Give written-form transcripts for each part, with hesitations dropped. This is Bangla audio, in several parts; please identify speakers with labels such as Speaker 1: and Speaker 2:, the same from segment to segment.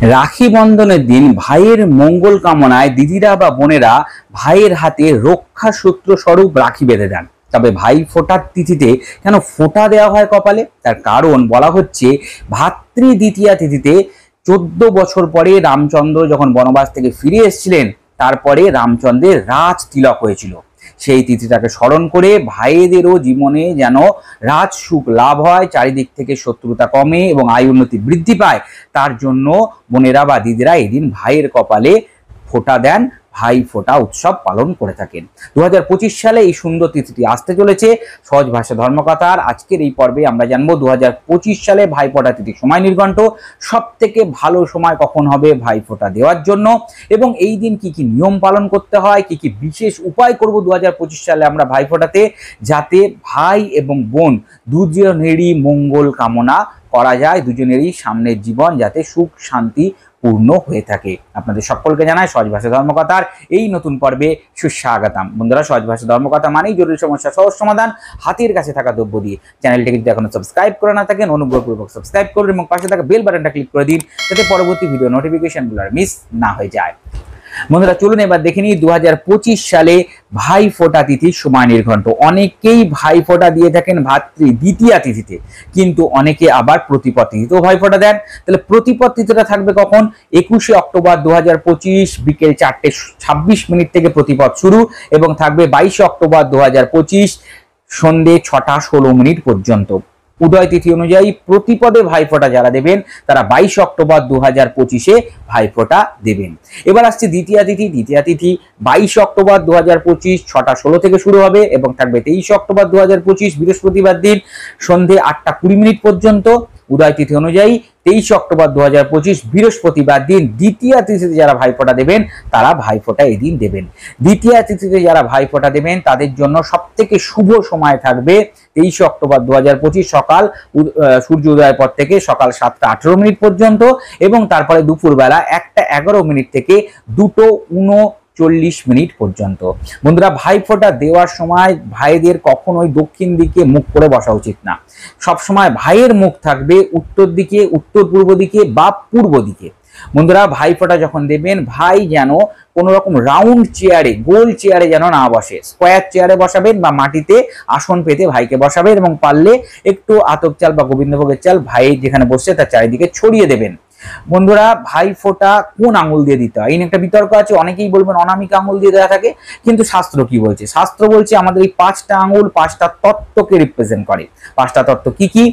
Speaker 1: রাখি বন্ধনের দিন ভাইয়ের মঙ্গল কামনায় দিদিরা বা বোনেরা ভাইয়ের হাতে রক্ষা সূত্র স্বরূপ রাখি বেঁধে দেন। তবে ভাই ফোঁটার তিথিতে কেন ফোঁটা দেওয়া হয় কপালে, তার কারণ বলা হচ্ছে ভাতৃ দ্বিতীয়া তিথিতে 14 বছর পরে রামচন্দ্র যখন বনবাস থেকে ফিরে এসেছিলেন, তারপরে রামচন্দ্রের রাজ তিলক হয়েছিল। সেই তিথিটাকে স্মরণ করে ভাইদেরও জীবনে যেন রাজ সুখ লাভ হয়, চারিদিক থেকে শত্রুতা কমে এবং আয় উন্নতি বৃদ্ধি পায়, তার জন্য বোনেরা বা দিদিরা এদিন ভাইয়ের কপালে ফোঁটা দেন, ভাই ফোঁটা উৎসব পালন করে থাকেন। 2025 সালে এই সুন্দর তিথিটি আসতে চলেছে। সহজ ভাষা ধর্মকথার আজকের এই পর্বে আমরা জানবো 2025 সালে ভাই ফোঁটা তিথির সময় নির্ঘণ্ট, সব থেকে ভালো সময় কখন হবে ভাই ফোঁটা দেওয়ার জন্য, এবং এই দিন কি কি নিয়ম পালন করতে হয়, কি কি বিশেষ উপায় করব 2025 সালে আমরা ভাই ফোঁটাতে, যাতে ভাই এবং বোন দুজনেরই মঙ্গল কামনা করা যায়, দুজনেরই সামনের জীবন যাতে সুখ শান্তি পূর্ণ হয়ে থাকে। আপনাদের সকলকে জানাই সহজ ভাষা ধর্মকথার এই নতুন পর্বে সুস্বাগতম। বন্ধুরা, সহজ ভাষা ধর্মকথা মানেই জরুরি সমস্যা সহজ সমাধান, হাতের কাছে থাকা দ্রব্য দিয়ে। চ্যানেলটিকে যদি এখনো সাবস্ক্রাইব করে না থাকেন, অনুগ্রহপূর্বক সাবস্ক্রাইব করুন এবং পাশে থাকা বেল বাটনটা ক্লিক করে দিন, যাতে পরবর্তী ভিডিও নোটিফিকেশনগুলো মিস না হয়ে যায়। বন্ধুরা, চলুন এবার দেখে নিই 2025 সালে ভাই ফোঁটা তিথির সময় নির্ঘণ্ট। অনেকেই ভাই ফোঁটা দিয়ে থাকেন ভাতৃ দ্বিতীয়া তিথিতে, কিন্তু অনেকে আবার প্রতিপদ তিথিতেও ভাই ফোঁটা দেন। তাহলে প্রতিপদ তিথিটা থাকবে কখন? 21 অক্টোবর 2025 বিকেল 4:26 থেকে প্রতিপদ শুরু এবং থাকবে 22 অক্টোবর 2025 সন্ধ্যে 6টা 16 পর্যন্ত। উদয় তিথি অনুযায়ী প্রতিপদে ভাইফোঁটা যারা দেবেন তারা 22 অক্টোবর 2025 ভাইফোঁটা দেবেন। এবার আসছে দ্বিতীয়া তিথি। দ্বিতীয়া তিথি 22 অক্টোবর 2025 6টা 16 থেকে শুরু হবে এবং থাকবে 23 অক্টোবর 2025 বৃহস্পতিবার দিন সন্ধ্যে 8টা 20 পর্যন্ত। উদয় তিথি অনুযায়ী 23 অক্টোবর 2025 বৃহস্পতিবার দিন দ্বিতীয়া তিথিতে যারা ভাইফোঁটা দেবেন তারা ভাইফোঁটা এদিন দেবেন। দ্বিতীয়া তিথিতে যারা ভাইফোঁটা দেবেন তাদের জন্য সব থেকে শুভ সময় থাকবে 23 অক্টোবর 2025 সকাল সূর্য উদয়ের পর থেকে সকাল 7টা 18 পর্যন্ত এবং তারপরে দুপুরবেলা 1টা 11 থেকে 2টো 39 পর্যন্ত। বন্ধুরা, ভাইফোঁটা দেওয়ার সময় ভাইদের কখনোই দক্ষিণ দিকে মুখ করে বসা উচিত না। সবসময় ভাইয়ের মুখ থাকবে উত্তর দিকে, উত্তর পূর্ব দিকে বা পূর্ব দিকে। বন্ধুরা, ভাইফোঁটা যখন দেবেন ভাই যেন কোনো রকম রাউন্ড চেয়ারে, গোল চেয়ারে যেন না বসে, স্কোয়ার চেয়ারে বসাবেন বা মাটিতে আসন পেতে ভাইকে বসাবেন এবং পারলে একটু আতপ চাল বা গোবিন্দভোগের চাল ভাই যেখানে বসছে তার চারিদিকে ছড়িয়ে দেবেন। বন্ধুরা, ভাইফোঁটা কোন আঙুল দিয়ে দিতে হয় এই নিয়ে একটা বিতর্ক আছে। অনেকেই বলবেন অনামিকা আঙুল দিয়ে দেওয়া থাকে, কিন্তু শাস্ত্র কি বলছে? শাস্ত্র বলছে আমাদের এই 5টা আঙুল 5টা তত্ত্বকে রিপ্রেজেন্ট করে। 5টা তত্ত্ব কি কি?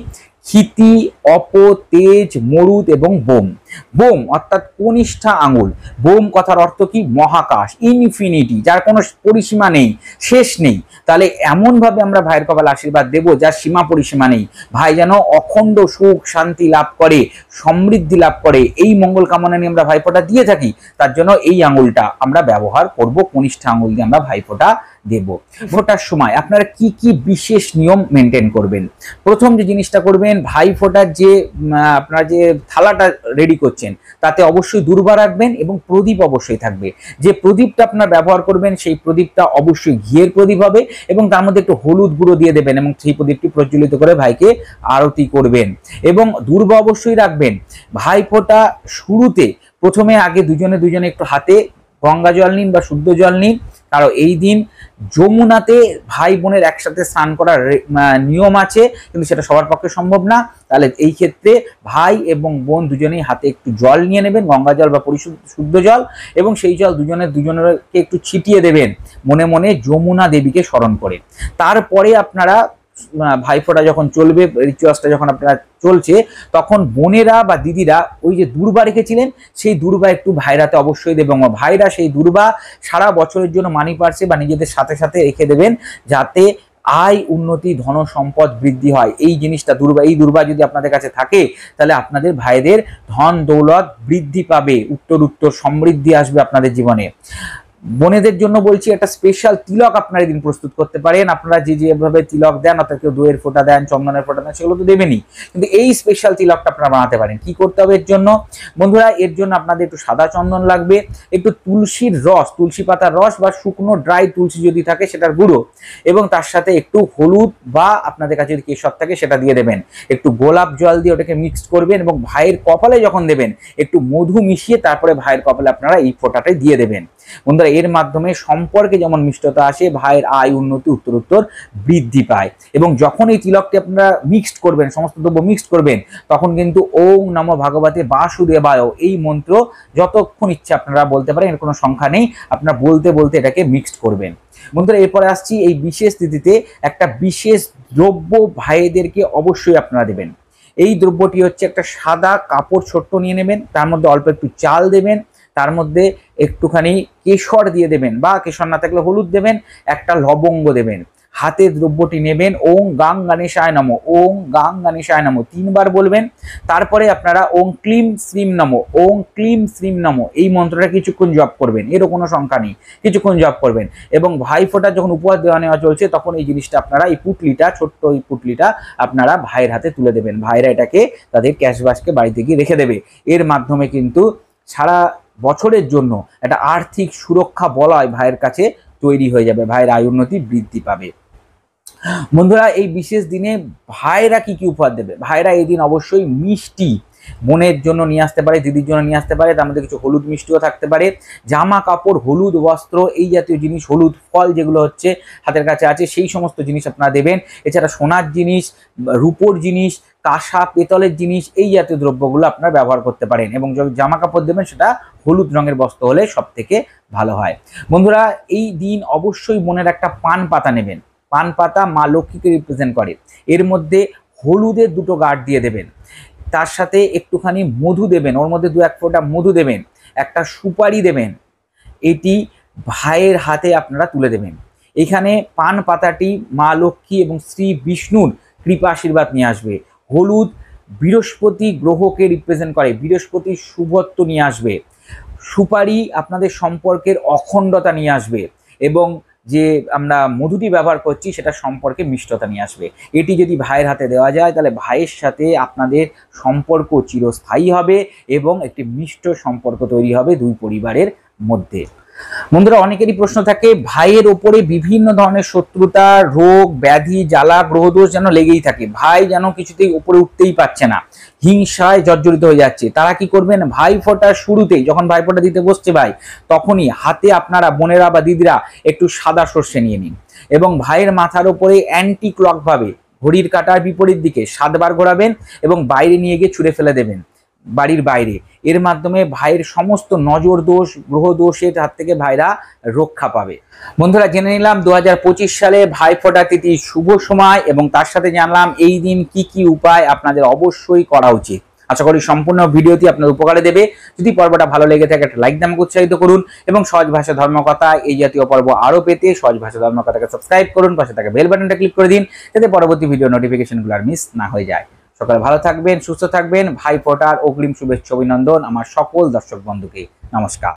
Speaker 1: ক্ষিতি, অপ, তেজ, মরুদ এবং বোম। বোম অর্থাৎ কনিষ্ঠা আঙুল। বোম কথার অর্থ কি? মহাকাশ, ইনফিনিটি, যার কোনো পরিসীমা নেই, শেষ নেই। তাহলে এমন ভাবে আমরা ভাইয়ের কপালে আশীর্বাদ দেব যার সীমা পরিসীমা নেই। ভাই যেন অখণ্ড সুখ শান্তি লাভ করে, সমৃদ্ধি লাভ করে, এই মঙ্গল কামনা নিয়ে আমরা ভাইফোঁটা দিয়ে থাকি। তার জন্য এই আঙুলটা আমরা ব্যবহার করব, কনিষ্ঠা আঙুল দিয়ে আমরা ভাইফোঁটা দেব। ফোঁটার সময় আপনারা কি কি বিশেষ নিয়ম মেনটেন করবেন? প্রথম যে জিনিসটা করবেন, ভাইফোঁটার যে আপনারা যে থালাটা রেডি করছেন তাতে অবশ্যই দূর্বা রাখবেন এবং প্রদীপ অবশ্যই থাকবে। যে প্রদীপটা আপনারা ব্যবহার করবেন সেই প্রদীপটা অবশ্যই ঘিয়ের প্রদীপ হবে এবং তার মধ্যে একটু হলুদ গুঁড়ো দিয়ে দেবেন এবং সেই প্রদীপটি প্রজ্বলিত করে ভাইকে আরতি করবেন এবং দূর্বা অবশ্যই রাখবেন। ভাইফোঁটা শুরুতে প্রথমে আগে দুজনে একটু হাতে গঙ্গা জল নিন বা শুদ্ধ জল নিন, কারণ এই দিন যমুনাতে ভাই বোনের একসাথে স্নান করার নিয়ম আছে, কিন্তু সেটা সবার পক্ষে সম্ভব না। তাহলে এই ক্ষেত্রে ভাই এবং বোন দুজনেই হাতে একটু জল নিয়ে নেবেন, গঙ্গা জল বা পরিশুদ্ধ জল, এবং সেই জল দুজনেরকে একটু ছিটিয়ে দেবেন মনে মনে যমুনা দেবীকে স্মরণ করে। তারপরে আপনারা ভাইফোঁটা যখন চলবে, রিচুয়ালসটা যখন আপনারা চলছে, তখন বোনেরা বা দিদিরা ওই যে দূর্বা রেখেছিলেন সেই দূর্বা একটু ভাইরাতে অবশ্যই দেবেন। ভাইরা সেই দূর্বা সারা বছরের জন্য মানি পার্সে বা নিজেদের সাথে সাথে রেখে দেবেন, যাতে আয় উন্নতি ধন সম্পদ বৃদ্ধি হয়। এই জিনিসটা এই দূর্বা যদি আপনাদের কাছে থাকে তাহলে আপনাদের ভাইদের ধন দৌলত বৃদ্ধি পাবে, উত্তর সমৃদ্ধি আসবে আপনাদের জীবনে। বোনেদের জন্য বলছি একটা স্পেশাল তিলক আপনারা এদিন প্রস্তুত করতে পারেন। আপনারা যেভাবে তিলক দেন, অর্থাৎ কেউ দইয়ের ফোঁটা দেন, চন্দনের ফোঁটা দেন, সেগুলো তো দেবেনই, কিন্তু এই স্পেশাল তিলকটা আপনারা বানাতে পারেন। কি করতে হবে এর জন্য বন্ধুরা? এর জন্য আপনাদের একটু সাদা চন্দন লাগবে, একটু তুলসীর রস, তুলসী পাতার রস বা শুকনো ড্রাই তুলসী যদি থাকে সেটার গুঁড়ো, এবং তার সাথে একটু হলুদ বা আপনাদের কাছে যদি কেশর থাকে সেটা দিয়ে দেবেন। একটু গোলাপ জল দিয়ে ওটাকে মিক্সড করবেন এবং ভাইয়ের কপালে যখন দেবেন একটু মধু মিশিয়ে তারপরে ভাইয়ের কপালে আপনারা এই ফোঁটাটাই দিয়ে দেবেন। বন্ধুরা, এর মাধ্যমে সম্পর্কে যেমন মিষ্টতা আসে, ভাইয়ের আয় উন্নতি উত্তরোত্তর বৃদ্ধি পায়। এবং যখন এই তিলকটি আপনারা মিক্সড করবেন, সমস্ত দ্রব্য মিক্সড করবেন, তখন কিন্তু ওং নমো ভগবতে বাসুদেবায় এই মন্ত্র যতক্ষণ ইচ্ছা আপনারা বলতে পারেন, এর কোনো সংখ্যা নেই, আপনারা বলতে বলতে এটাকে মিক্সড করবেন। বন্ধুরা, এরপরে আসছি এই বিশেষ তিথিতে একটা বিশেষ দ্রব্য ভাইদেরকে অবশ্যই আপনারা দেবেন। এই দ্রব্যটি হচ্ছে একটা সাদা কাপড় ছোট্ট নিয়ে নেবেন, তার মধ্যে অল্প একটু চাল দেবেন, তার মধ্যে একটুখানি কেশর দিয়ে দেবেন, বা কেশর না থাকলে হলুদ দেবেন, একটা লবঙ্গ দেবেন। হাতে দ্রব্যটি নেবেন, ওং গাং গণেশায় নমঃ, ওং গাং গণেশায় নমঃ 3 বার বলবেন। তারপরে আপনারা ওং ক্লিম শ্রীম নমঃ, ওং ক্লিম শ্রীম নমঃ এই মন্ত্রটা কিছুক্ষণ জপ করবেন, এরও কোনো সংখ্যা নেই, কিছুক্ষণ জপ করবেন। এবং ভাইফোঁটা যখন উপহার দেওয়া নেওয়া চলছে, তখন এই জিনিসটা আপনারা, এই পুটলিটা, ছোট্ট এই পুটলিটা আপনারা ভাইয়ের হাতে তুলে দেবেন। ভাইরা এটাকে তাদের ক্যাশবাসকে বাড়িতে গিয়ে রেখে দেবে। এর মাধ্যমে কিন্তু সারা বছরের জন্য একটা আর্থিক সুরক্ষা বলয় ভাইয়ের কাছে তৈরি হয়ে যাবে, ভাইয়ের আয় উন্নতি বৃদ্ধি পাবে। বন্ধুরা, এই বিশেষ দিনে ভাইরা কি কি উপহার দেবে? ভাইরা এই দিন অবশ্যই মিষ্টি বোনের জন্য নিয়ে আসতে পারে, দিদির জন্য নিয়ে আসতে পারে, তার মধ্যে কিছু হলুদ মিষ্টিও থাকতে পারে, জামা কাপড়, হলুদ বস্ত্র, এই জাতীয় জিনিস, হলুদ ফল যেগুলো হচ্ছে হাতের কাছে আছে সেই সমস্ত জিনিস আপনারা দেবেন। এছাড়া সোনার জিনিস, রূপোর জিনিস, কাঁসা পেতলের জিনিস, এই জাতীয় দ্রব্যগুলো আপনারা ব্যবহার করতে পারেন। এবং যখন জামা কাপড় দেবেন সেটা হলুদ রঙের বস্ত্র হলে সব থেকে ভালো হয়। বন্ধুরা, এই দিন অবশ্যই বোনের একটা পান পাতা নেবেন। পান পাতা মা লক্ষ্মীকে রিপ্রেজেন্ট করে, এর মধ্যে হলুদের 2টো গাঁট দিয়ে দেবেন, তার সাথে একটুখানি মধু দেবেন, ওর মধ্যে 2-1 ফোঁটা মধু দেবেন, একটা সুপারি দেবেন। এটি ভাইয়ের হাতে আপনারা তুলে দেবেন। এখানে পান পাতাটি মা লক্ষ্মী এবং শ্রী বিষ্ণুর কৃপা আশীর্বাদ নিয়ে আসবে। হলুদ বৃহস্পতি গ্রহকে রিপ্রেজেন্ট করে, বৃহস্পতির শুভত্ব নিয়ে আসবে। সুপারি আপনাদের সম্পর্কের অখণ্ডতা নিয়ে আসবে, এবং যে আমরা মধুটি ব্যবহার করছি সেটা সম্পর্কে মিষ্টতা নিয়ে আসবে। এটি যদি ভাইয়ের হাতে দেওয়া যায় তাহলে ভাইয়ের সাথে আপনাদের সম্পর্ক চিরস্থায়ী হবে এবং একটি মিষ্ট সম্পর্ক তৈরি হবে দুই পরিবারের মধ্যে। বন্ধুরা, অনেকেরই প্রশ্ন থাকে, ভাইয়ের ওপরে বিভিন্ন ধরনের শত্রুতা, রোগ ব্যাধি, জ্বালা গ্রহদোষ যেন লেগেই থাকে, ভাই যেন কিছুতেই উপরে উঠতেই পারছে না, হিংসায় জর্জরিত হয়ে যাচ্ছে। তারা কি করবেন? ভাই ফোঁটার শুরুতেই, যখন ভাই ফোঁটা দিতে বসছে ভাই, তখনই হাতে আপনারা বোনেরা বা দিদিরা একটু সাদা সর্ষে নিয়ে নিন এবং ভাইয়ের মাথার ওপরে অ্যান্টি ক্লক ভাবে ঘড়ির কাঁটার বিপরীত দিকে 7 বার ঘোরাবেন এবং বাইরে নিয়ে গিয়ে ছুঁড়ে ফেলে দেবেন, বাড়ির বাইরে। এর মাধ্যমে ভাইয়ের সমস্ত নজর দোষ, গ্রহ দোষের হাত থেকে ভাইরা রক্ষা পাবে। বন্ধুরা, জেনে নিলাম 2025 সালে ভাইফোঁটা তিথি শুভ সময়, এবং তার সাথে জানলাম এই দিন কি কি উপায় আপনাদের অবশ্যই করা উচিত। আশা করি সম্পূর্ণ ভিডিওটি আপনার উপকারে দেবে। যদি পর্বটা ভালো লেগে থাকে একটা লাইক দিয়ে আমাকে উৎসাহিত করুন, এবং সহজ ভাষা ধর্মকথা এই জাতীয় পর্ব আরও পেতে সহজ ভাষা ধর্মকথাকে সাবস্ক্রাইব করুন, পাশে থাকা বেল বাটনটা ক্লিক করে দিন, যাতে পরবর্তী ভিডিও নোটিফিকেশনগুলো আর মিস না হয়ে যায়। সকালে ভালো থাকবেন, সুস্থ থাকবেন। ভাইফোঁটার অগ্রিম শুভেচ্ছা অভিনন্দন আমার সকল দর্শক বন্ধুকে। নমস্কার।